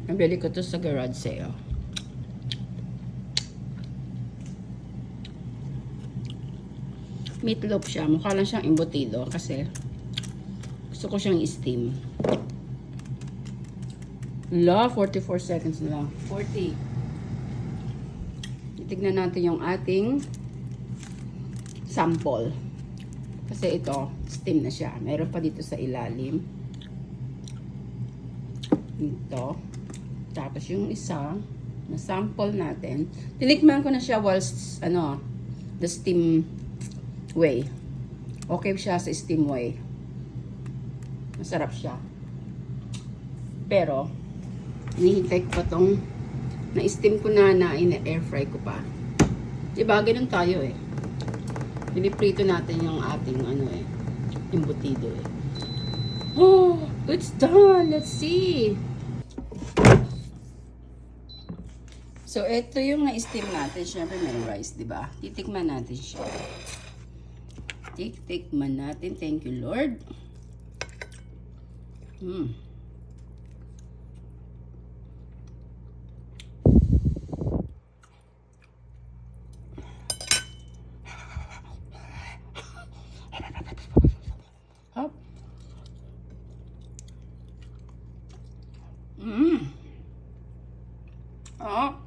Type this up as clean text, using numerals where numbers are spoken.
Nabili ko to sa garage sale. Meatloaf siya. Mukha lang siyang embutido kasi gusto ko siyang steam. 44 seconds na lang. 40. Titignan natin yung ating sample. Kasi ito, steam na siya. Meron pa dito sa ilalim. Ito. Tapos yung isa, na sample natin. Tinikman ko na siya whilst, the steam way. Okay siya sa steam way. Masarap siya. Pero, hinihintay ko pa tong na-steam ko na air fry ko pa. Diba, ganun tayo eh. Piniprito natin yung ating embutido eh. Oh, it's done. Let's see. So, ito yung na-steam natin. Siyempre, may rice, diba? Titikman natin siya. Tikman natin. Thank you, Lord. Hop. Oh.